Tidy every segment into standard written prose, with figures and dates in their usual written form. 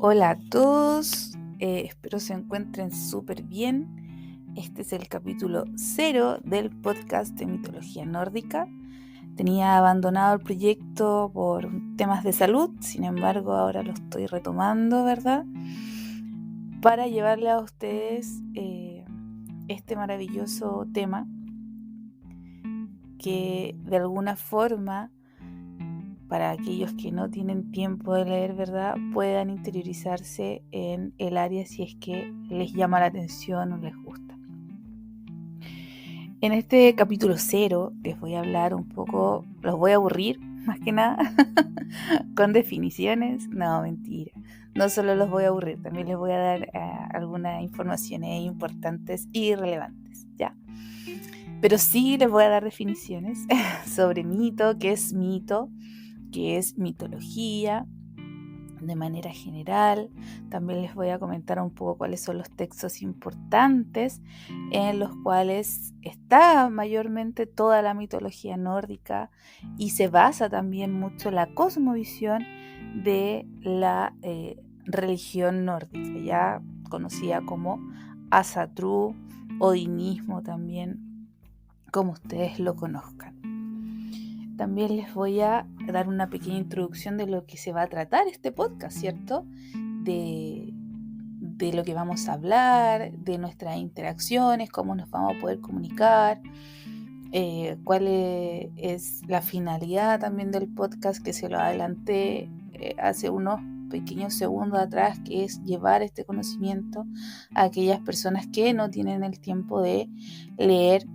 Hola a todos, espero se encuentren súper bien. Este es el capítulo 0 del podcast de mitología nórdica. Tenía abandonado el proyecto por temas de salud, sin embargo ahora lo estoy retomando, ¿verdad? Para llevarle a ustedes este maravilloso tema que de alguna forma, para aquellos que no tienen tiempo de leer, ¿verdad?, puedan interiorizarse en el área si es que les llama la atención o les gusta. En este capítulo 0 les voy a hablar un poco, los voy a aburrir más que nada con definiciones. No, mentira. No solo los voy a aburrir, también les voy a dar algunas informaciones importantes y relevantes, ¿ya? Pero sí les voy a dar definiciones sobre mito, qué es mitología de manera general. También les voy a comentar un poco cuáles son los textos importantes en los cuales está mayormente toda la mitología nórdica y se basa también mucho la cosmovisión de la religión nórdica, ya conocida como Asatru, odinismo también, como ustedes lo conozcan. También les voy a dar una pequeña introducción de lo que se va a tratar este podcast, ¿cierto? De lo que vamos a hablar, de nuestras interacciones, cómo nos vamos a poder comunicar, cuál es la finalidad también del podcast, que se lo adelanté hace unos pequeños segundos atrás, que es llevar este conocimiento a aquellas personas que no tienen el tiempo de leer,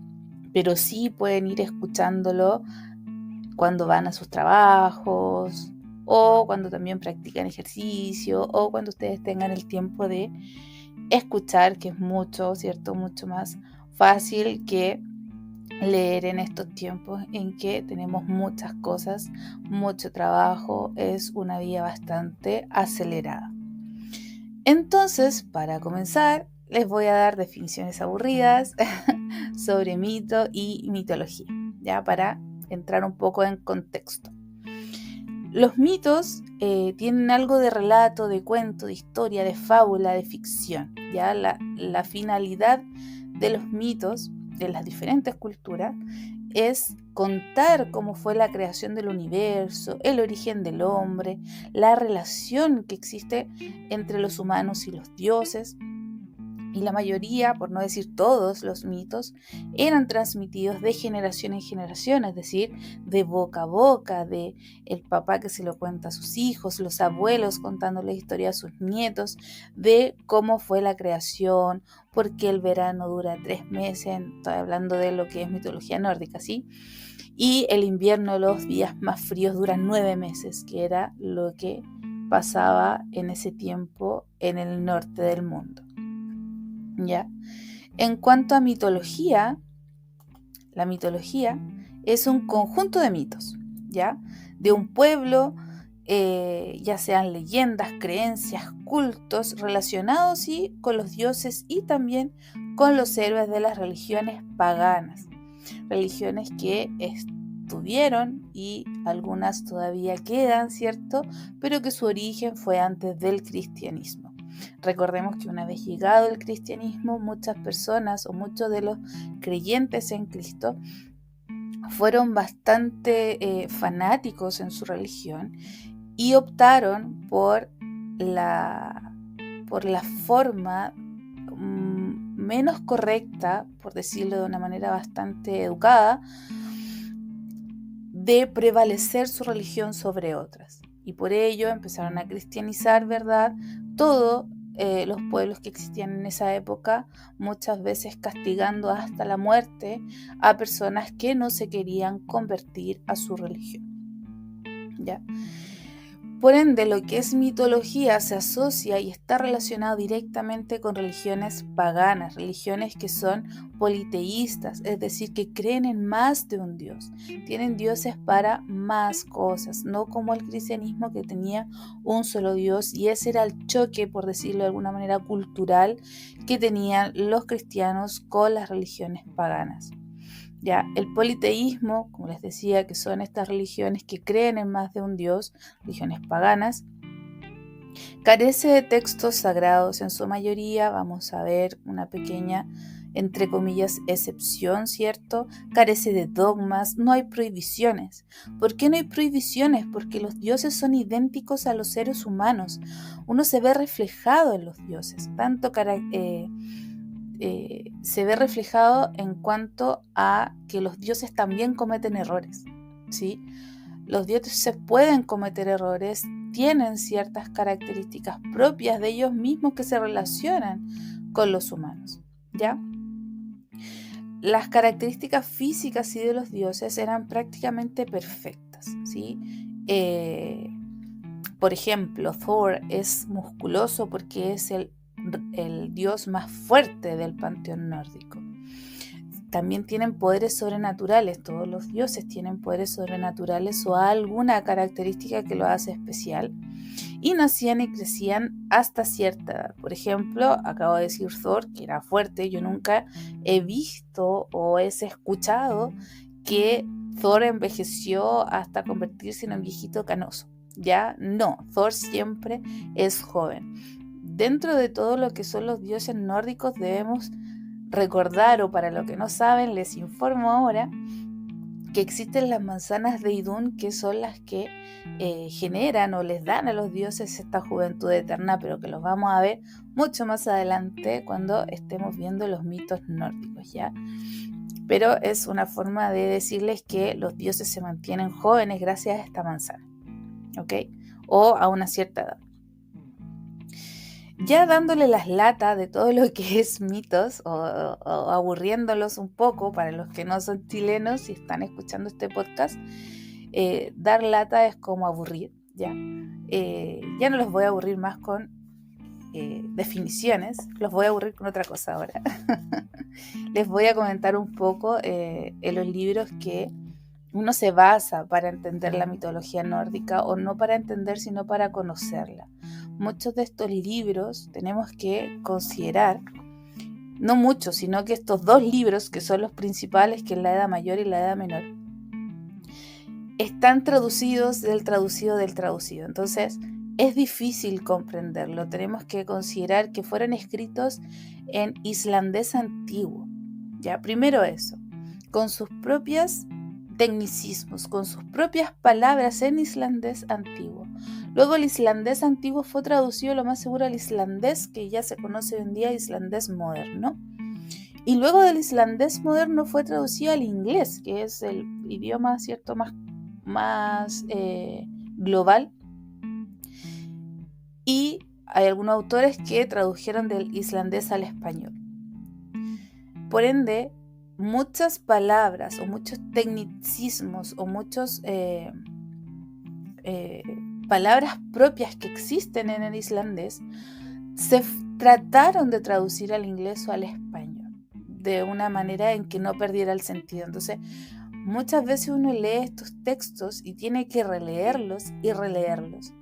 pero sí pueden ir escuchándolo cuando van a sus trabajos o cuando también practican ejercicio o cuando ustedes tengan el tiempo de escuchar, que es mucho, ¿cierto? Mucho más fácil que leer en estos tiempos en que tenemos muchas cosas, mucho trabajo, es una vida bastante acelerada. Entonces, para comenzar, les voy a dar definiciones aburridas sobre mito y mitología, ya para entrar un poco en contexto. Los mitos tienen algo de relato, de cuento, de historia, de fábula, de ficción. Ya la finalidad de los mitos de las diferentes culturas es contar cómo fue la creación del universo, el origen del hombre, la relación que existe entre los humanos y los dioses. Y la mayoría, por no decir todos los mitos, eran transmitidos de generación en generación, es decir, de boca a boca, de el papá que se lo cuenta a sus hijos, los abuelos contándole historia a sus nietos, de cómo fue la creación, por qué el verano dura 3 meses, estoy hablando de lo que es mitología nórdica, ¿sí? Y el invierno, los días más fríos, duran 9 meses, que era lo que pasaba en ese tiempo en el norte del mundo. ¿Ya? En cuanto a mitología, la mitología es un conjunto de mitos, ¿ya? De un pueblo, ya sean leyendas, creencias, cultos relacionados ¿sí? con los dioses y también con los héroes de las religiones paganas, religiones que estuvieron y algunas todavía quedan, ¿cierto? Pero que su origen fue antes del cristianismo. Recordemos que una vez llegado el cristianismo, muchas personas o muchos de los creyentes en Cristo fueron bastante fanáticos en su religión y optaron por la forma menos correcta, por decirlo de una manera bastante educada, de prevalecer su religión sobre otras. Y por ello empezaron a cristianizar, ¿verdad?, todos los pueblos que existían en esa época, muchas veces castigando hasta la muerte a personas que no se querían convertir a su religión. ¿Ya? Por ende, lo que es mitología se asocia y está relacionado directamente con religiones paganas, religiones que son politeístas, es decir, que creen en más de un dios. Tienen dioses para más cosas, no como el cristianismo que tenía un solo dios, y ese era el choque, por decirlo de alguna manera, cultural que tenían los cristianos con las religiones paganas. Ya, el politeísmo, como les decía, que son estas religiones que creen en más de un dios, religiones paganas, Carece de textos sagrados en su mayoría, vamos a ver una pequeña, entre comillas, excepción, ¿cierto? Carece de dogmas, no hay prohibiciones. ¿Por qué no hay prohibiciones? Porque los dioses son idénticos a los seres humanos. Uno se ve reflejado en los dioses, se ve reflejado en cuanto a que los dioses también cometen errores, ¿sí? Los dioses pueden cometer errores, tienen ciertas características propias de ellos mismos que se relacionan con los humanos, ¿ya? Las características físicas de los dioses eran prácticamente perfectas, ¿sí? Por ejemplo, Thor es musculoso porque es el dios más fuerte del panteón nórdico. También tienen poderes sobrenaturales, todos los dioses tienen poderes sobrenaturales o alguna característica que lo hace especial, y nacían y crecían hasta cierta edad. Por ejemplo, acabo de decir Thor, que era fuerte. Yo nunca he visto o he escuchado que Thor envejeció hasta convertirse en un viejito canoso. ¿Ya? No, Thor siempre es joven. Dentro de todo lo que son los dioses nórdicos debemos recordar, o para los que no saben les informo ahora, que existen las manzanas de Idún, que son las que generan o les dan a los dioses esta juventud eterna, pero que los vamos a ver mucho más adelante cuando estemos viendo los mitos nórdicos, ¿ya? Pero es una forma de decirles que los dioses se mantienen jóvenes gracias a esta manzana, ¿ok? O a una cierta edad. Ya dándole las latas de todo lo que es mitos o aburriéndolos un poco para los que no son chilenos y están escuchando este podcast, dar lata es como aburrir, ¿ya? Ya no los voy a aburrir más con definiciones, los voy a aburrir con otra cosa ahora. Les voy a comentar un poco en los libros que uno se basa para entender la mitología nórdica, o no para entender, sino para conocerla. Muchos de estos libros tenemos que considerar, no muchos, sino que estos dos libros, que son los principales, que es la Edad Mayor y la Edad Menor, están traducidos del traducido del traducido. Entonces, es difícil comprenderlo. Tenemos que considerar que fueron escritos en islandés antiguo. Ya, primero eso, con sus propios tecnicismos, con sus propias palabras en islandés antiguo. Luego el islandés antiguo fue traducido lo más seguro al islandés, que ya se conoce hoy en día, islandés moderno. Y luego del islandés moderno fue traducido al inglés, que es el idioma, ¿cierto?, más global. Y hay algunos autores que tradujeron del islandés al español. Por ende, muchas palabras o muchos tecnicismos o muchas palabras propias que existen en el islandés se trataron de traducir al inglés o al español de una manera en que no perdiera el sentido. Entonces, muchas veces uno lee estos textos y tiene que releerlos y releerlos,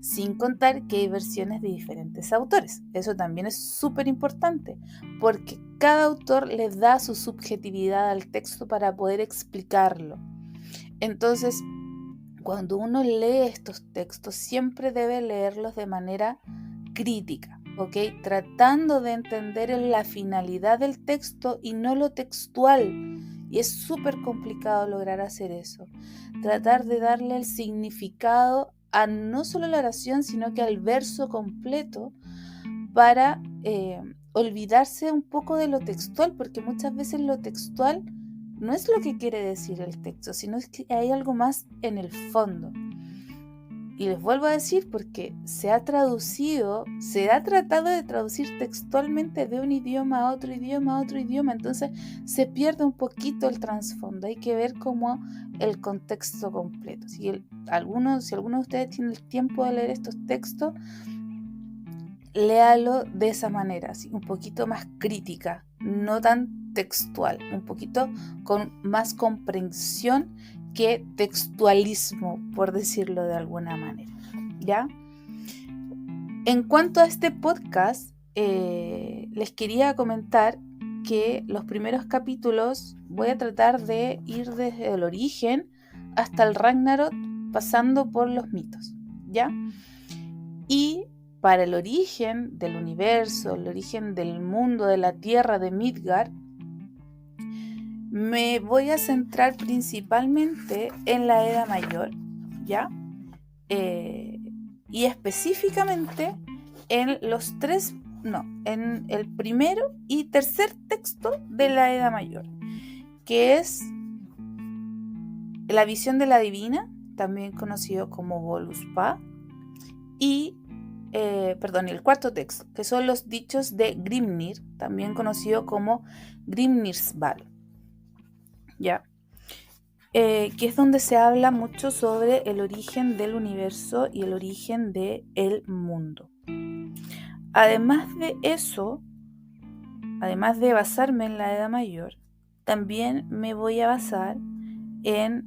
sin contar que hay versiones de diferentes autores. Eso también es súper importante, porque cada autor le da su subjetividad al texto para poder explicarlo. Entonces, cuando uno lee estos textos, siempre debe leerlos de manera crítica, ¿ok? Tratando de entender la finalidad del texto y no lo textual. Y es súper complicado lograr hacer eso. Tratar de darle el significado a no solo la oración, sino que al verso completo, para olvidarse un poco de lo textual, porque muchas veces lo textual no es lo que quiere decir el texto, sino es que hay algo más en el fondo. Y les vuelvo a decir, porque se ha tratado de traducir textualmente de un idioma a otro idioma, entonces se pierde un poquito el trasfondo. Hay que ver como el contexto completo. Si algunos de ustedes tienen el tiempo de leer estos textos, léalo de esa manera, así, un poquito más crítica, no tan textual, un poquito con más comprensión que textualismo, por decirlo de alguna manera, ¿ya? En cuanto a este podcast, les quería comentar que los primeros capítulos voy a tratar de ir desde el origen hasta el Ragnarok, pasando por los mitos, ¿ya? Y para el origen del universo, el origen del mundo, de la tierra de Midgard, me voy a centrar principalmente en la Edad Mayor, ¿ya? Y específicamente en en el primero y tercer texto de la Edad Mayor, que es la visión de la divina, también conocido como Voluspa, y el cuarto texto, que son los dichos de Grimnir, también conocido como Grimnirsval, ¿ya? Que es donde se habla mucho sobre el origen del universo y el origen del mundo. Además de eso, además de basarme en la Edad Mayor, también me voy a basar en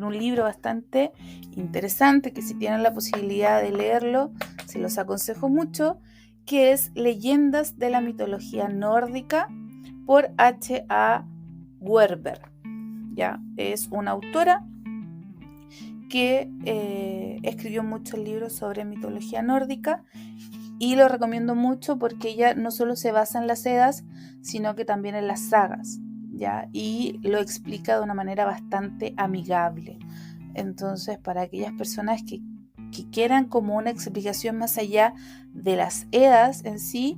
un libro bastante interesante, que si tienen la posibilidad de leerlo, se los aconsejo mucho, que es Leyendas de la mitología nórdica por H.A. Werber. ¿Ya? Es una autora que escribió muchos libros sobre mitología nórdica y lo recomiendo mucho porque ella no solo se basa en las Edas, sino que también en las sagas, ¿ya? Y lo explica de una manera bastante amigable. Entonces, para aquellas personas que quieran como una explicación más allá de las Edas en sí,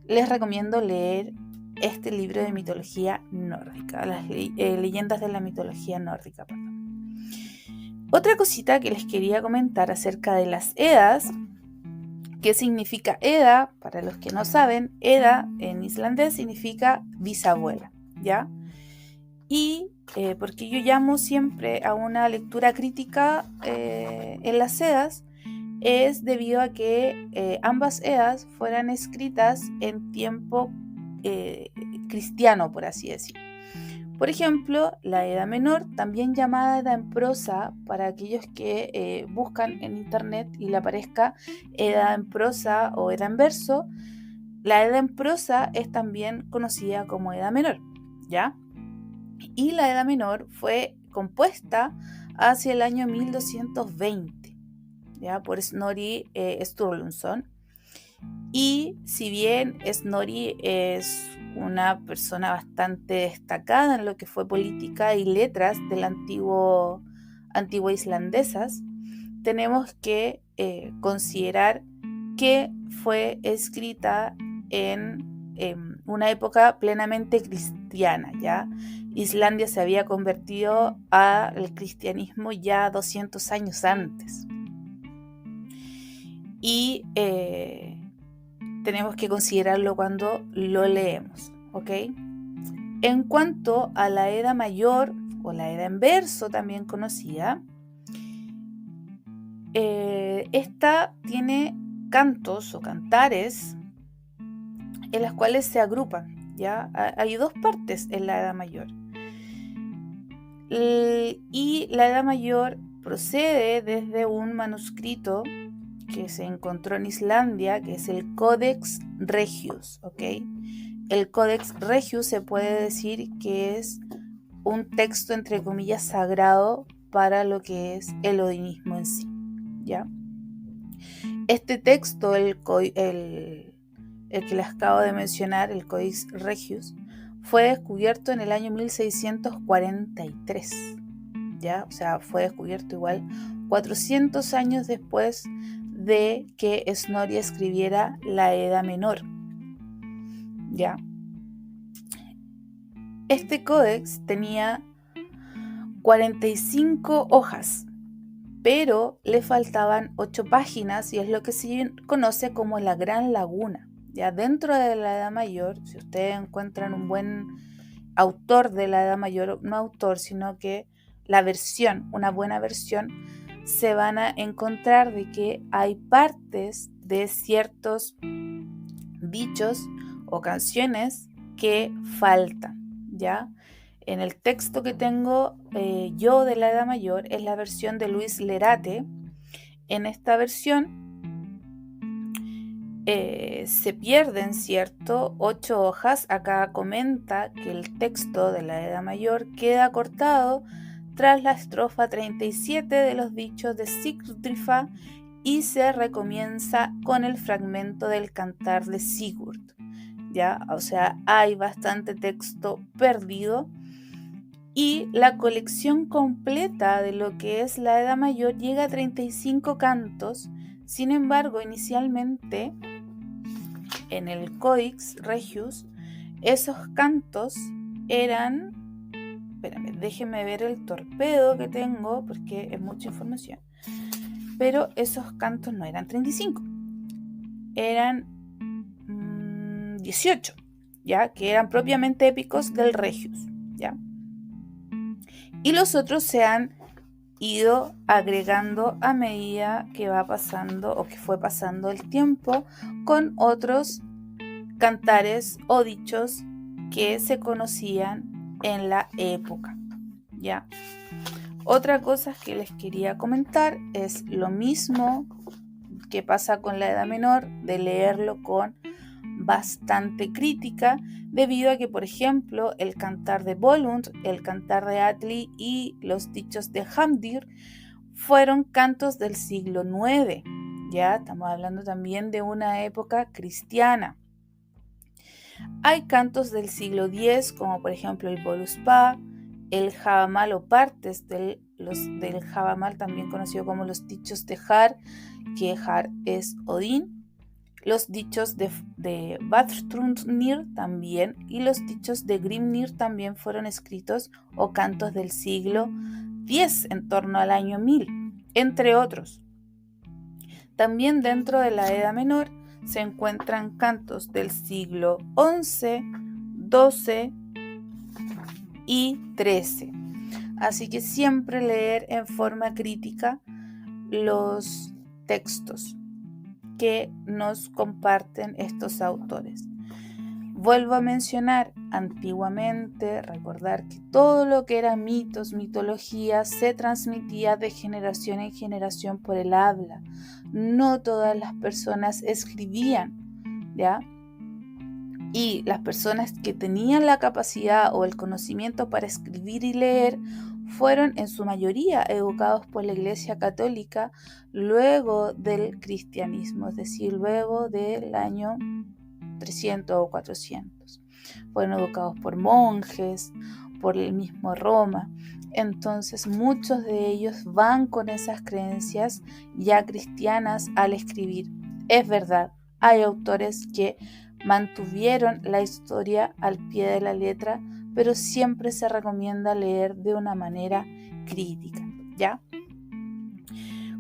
les recomiendo leer este libro de mitología nórdica, las leyendas de la mitología nórdica. Otra cosita que les quería comentar acerca de las Edas. ¿Qué significa Eda? Para los que no saben, Eda en islandés significa bisabuela, ¿ya? Y porque yo llamo siempre a una lectura crítica en las Edas, es debido a que ambas Edas fueran escritas en tiempo cristiano, por así decir. Por ejemplo, la Edad Menor, también llamada Edad en prosa, para aquellos que buscan en internet y le aparezca Edad en prosa o Edad en verso, la Edad en prosa es también conocida como Edad Menor, ¿ya? Y la Edad Menor fue compuesta hacia el año 1220, ¿ya? Por Snorri Sturluson. Y si bien Snorri es una persona bastante destacada en lo que fue política y letras del antiguo islandesas, tenemos que considerar que fue escrita en una época plenamente cristiana, ¿ya? Islandia se había convertido al cristianismo ya 200 años antes. Y tenemos que considerarlo cuando lo leemos, ¿ok? En cuanto a la Edad Mayor, o la Edad en verso también conocida, esta tiene cantos o cantares en las cuales se agrupan, ¿ya? Hay dos partes en la Edad Mayor. Y la Edad Mayor procede desde un manuscrito que se encontró en Islandia, que es el Codex Regius, ¿ok? El Codex Regius se puede decir que es un texto, entre comillas, sagrado para lo que es el odinismo en sí, ¿ya? Este texto, el que les acabo de mencionar, el Codex Regius, fue descubierto en el año 1643, ¿ya? O sea, fue descubierto igual 400 años después de que Snorri escribiera la Edad Menor, ¿ya? Este códex tenía 45 hojas, pero le faltaban 8 páginas y es lo que se conoce como la Gran Laguna. Ya dentro de la Edad Mayor, si ustedes encuentran un buen autor de la Edad Mayor, no autor, sino que una buena versión, se van a encontrar de que hay partes de ciertos dichos o canciones que faltan, ¿ya? En el texto que tengo yo de la Edad Mayor es la versión de Luis Lerate. En esta versión se pierden, ¿cierto? 8 hojas. Acá comenta que el texto de la Edad Mayor queda cortado tras la estrofa 37 de los dichos de Sigurdrifa y se recomienza con el fragmento del Cantar de Sigurd, ¿ya? O sea, hay bastante texto perdido y la colección completa de lo que es la Edad Mayor llega a 35 cantos. Sin embargo, inicialmente en el Codex Regius, esos cantos eran... Espérame, déjenme ver el torpedo que tengo porque es mucha información. Pero esos cantos no eran 35, eran 18, ¿ya? Que eran propiamente épicos del Regius, ¿ya? Y los otros se han ido agregando a medida que va pasando o que fue pasando el tiempo con otros cantares o dichos que se conocían en la época, ¿ya? Otra cosa que les quería comentar es lo mismo que pasa con la Edad Menor, de leerlo con bastante crítica, debido a que, por ejemplo, el Cantar de Volund, el Cantar de Atli y los dichos de Hamdir fueron cantos del siglo IX, ya estamos hablando también de una época cristiana. Hay cantos del siglo X, como por ejemplo el Voluspa, el Javamal o partes del Javamal, también conocido como los dichos de Har, que Har es Odín, los dichos de Vafthrûdnir también, y los dichos de Grimnir también fueron escritos o cantos del siglo X, en torno al año 1000, entre otros. También dentro de la Edad Menor se encuentran cantos del siglo XI, XII y XIII. Así que siempre leer en forma crítica los textos que nos comparten estos autores. Vuelvo a mencionar, antiguamente, recordar que todo lo que era mitos, mitología, se transmitía de generación en generación por el habla. No todas las personas escribían, ¿ya? Y las personas que tenían la capacidad o el conocimiento para escribir y leer fueron en su mayoría educados por la Iglesia Católica luego del cristianismo, es decir, luego del año 300 o 400. Fueron educados por monjes, por el mismo Roma. Entonces muchos de ellos van con esas creencias ya cristianas al escribir. Es verdad, hay autores que mantuvieron la historia al pie de la letra, pero siempre se recomienda leer de una manera crítica, ¿ya?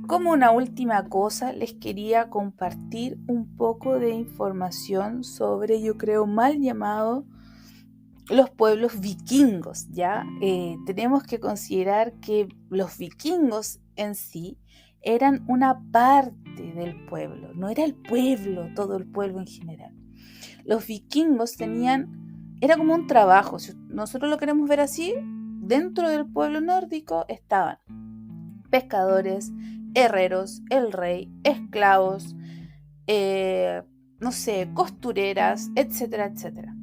Como una última cosa, les quería compartir un poco de información sobre, yo creo, mal llamado los pueblos vikingos, ¿ya? Tenemos que considerar que los vikingos en sí eran una parte del pueblo, no era el pueblo, todo el pueblo en general. Los vikingos era como un trabajo, si nosotros lo queremos ver así, dentro del pueblo nórdico estaban pescadores, herreros, el rey, esclavos, costureras, etcétera, etcétera.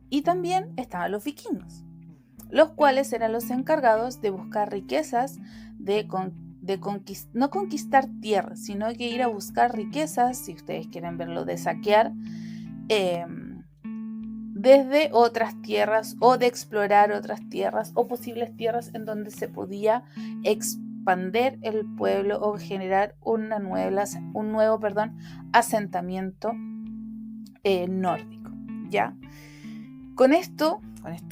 Y también estaban los vikingos, los cuales eran los encargados de buscar riquezas, no conquistar tierras, sino que ir a buscar riquezas, si ustedes quieren verlo, de saquear, desde otras tierras o de explorar otras tierras o posibles tierras en donde se podía expandir el pueblo o generar un nuevo asentamiento nórdico, ¿ya? Con esto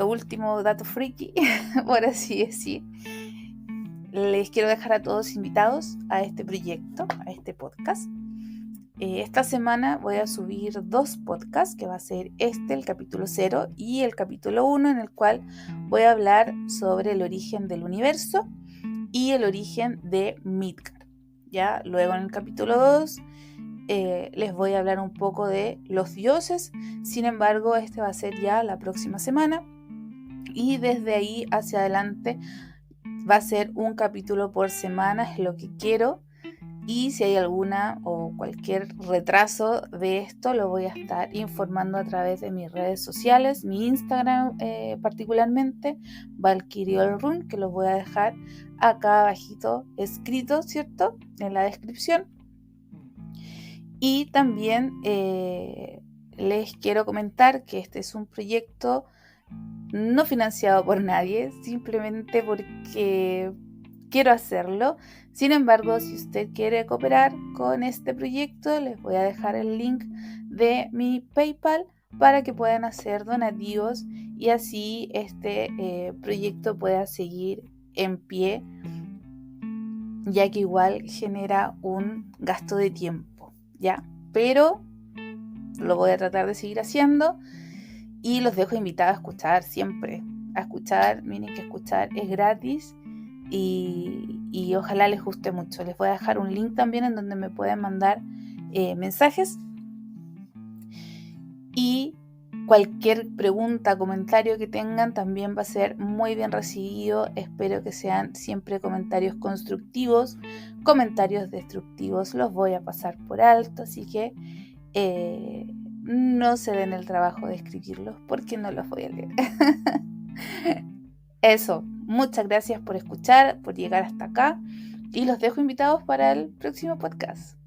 último dato friki, por así decir, les quiero dejar a todos invitados a este proyecto, a este podcast. Esta semana voy a subir 2 podcasts, que va a ser el capítulo 0 y el capítulo 1, en el cual voy a hablar sobre el origen del universo y el origen de Midgard. ¿Ya? Luego en el capítulo 2 les voy a hablar un poco de los dioses. Sin embargo, este va a ser ya la próxima semana y desde ahí hacia adelante va a ser un capítulo por semana, es lo que quiero. Y si hay alguna o cualquier retraso de esto, lo voy a estar informando a través de mis redes sociales, mi Instagram particularmente, Valkyriolrun, que los voy a dejar acá abajito escrito, ¿cierto? En la descripción. Y también les quiero comentar que este es un proyecto no financiado por nadie, simplemente porque quiero hacerlo. Sin embargo, si usted quiere cooperar con este proyecto, les voy a dejar el link de mi PayPal para que puedan hacer donativos y así este proyecto pueda seguir en pie, ya que igual genera un gasto de tiempo, ¿ya? Pero lo voy a tratar de seguir haciendo y los dejo invitados a escuchar siempre. A escuchar, miren que escuchar es gratis y ojalá les guste mucho. Les voy a dejar un link también en donde me pueden mandar mensajes y cualquier pregunta, comentario que tengan también va a ser muy bien recibido. Espero que sean siempre comentarios constructivos. Comentarios destructivos los voy a pasar por alto, así que no se den el trabajo de escribirlos porque no los voy a leer. Eso, muchas gracias por escuchar, por llegar hasta acá y los dejo invitados para el próximo podcast.